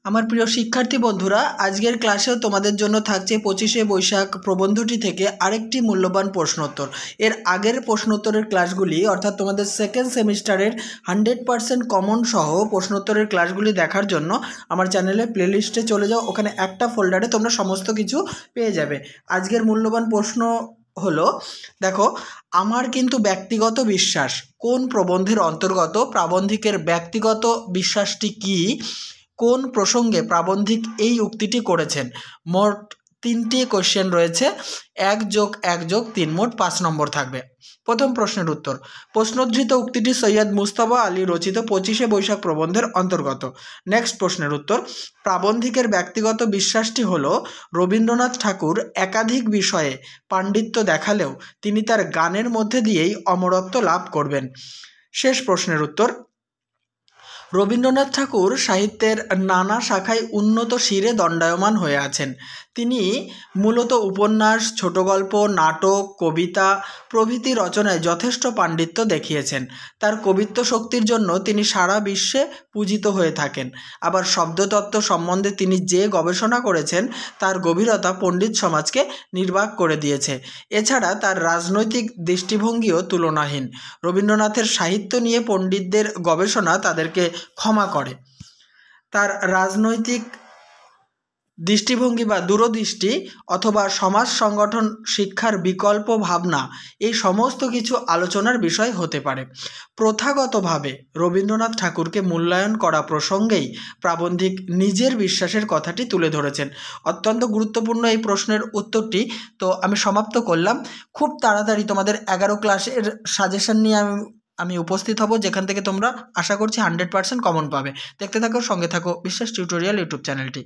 আমার প্রিয় শিক্ষার্থী বন্ধুরা, আজকের ক্লাসেও তোমাদের জন্য থাকছে 25শে বৈশাখ প্রবন্ধটি থেকে আরেকটি মূল্যবান প্রশ্নোত্তর। এর আগের প্রশ্নোত্তরের ক্লাসগুলি অর্থাৎ তোমাদের সেকেন্ড সেমিস্টারের 100% কমন সহ প্রশ্নোত্তরের ক্লাসগুলি দেখার জন্য আমার চ্যানেলে প্লেলিস্টে চলে যাও, ওখানে একটা ফোল্ডারে তোমরা সমস্ত কিছু পেয়ে যাবে। আজকের মূল্যবান প্রশ্ন হলো, দেখো, আমার কিন্তু ব্যক্তিগত বিশ্বাস কোন প্রবন্ধের অন্তর্গত? প্রাবন্ধিকের ব্যক্তিগত বিশ্বাসটি কি? কোন প্রসঙ্গে প্রাবন্ধিক এই উক্তিটি করেছেন? মোট 3টি কোশ্চেন রয়েছে, 1+1+3 মোট 5 নম্বর থাকবে। প্রথম প্রশ্নের উত্তর, প্রশ্নোদ্ধৃত উক্তিটি সৈয়দ মুজতবা আলী রচিত 25শে বৈশাখ প্রবন্ধের অন্তর্গত। নেক্সট প্রশ্নের উত্তর, প্রাবন্ধিকের ব্যক্তিগত বিশ্বাসটি হলো রবীন্দ্রনাথ ঠাকুর একাধিক বিষয়ে পাণ্ডিত্য দেখালেও তিনি তার গানের মধ্যে দিয়েই অমরত্ব লাভ করবেন। শেষ প্রশ্নের উত্তর, রবীন্দ্রনাথ ঠাকুর সাহিত্যের নানা শাখায় উন্নত শিরে দণ্ডায়মান হয়ে আছেন। তিনি মূলত উপন্যাস, ছোট গল্প, নাটক, কবিতা প্রভৃতি রচনায় যথেষ্ট পাণ্ডিত্য দেখিয়েছেন। তার কবিত্ব শক্তির জন্য তিনি সারা বিশ্বে পূজিত হয়ে থাকেন। আবার শব্দতত্ত্ব সম্বন্ধে তিনি যে গবেষণা করেছেন তার গভীরতা পণ্ডিত সমাজকে নির্বাক করে দিয়েছে। এছাড়া তার রাজনৈতিক দৃষ্টিভঙ্গিও তুলনাহীন। রবীন্দ্রনাথের সাহিত্য নিয়ে পণ্ডিতদের গবেষণা তাদেরকে ক্ষমা করে। তার রাজনৈতিক দৃষ্টিভঙ্গি বা দূরদৃষ্টি অথবা সমাজ সংগঠন, শিক্ষার বিকল্প ভাবনা, এই সমস্ত কিছু আলোচনার বিষয় হতে পারে। প্রথাগতভাবে রবীন্দ্রনাথ ঠাকুরকে মূল্যায়ন করা প্রসঙ্গেই প্রাবন্ধিক নিজের বিশ্বাসের কথাটি তুলে ধরেছেন। অত্যন্ত গুরুত্বপূর্ণ এই প্রশ্নের উত্তরটি। তো আমি সমাপ্ত করলাম। খুব তাড়াতাড়ি তোমাদের 11 ক্লাসের সাজেশন নিয়ে আমি উপস্থিত হব, যেখান থেকে তোমরা আশা করছি 100% কমন পাবে। দেখতে থাকো, সঙ্গে থাকো বিশ্বাস টিউটোরিয়াল ইউটিউব চ্যানেলটি।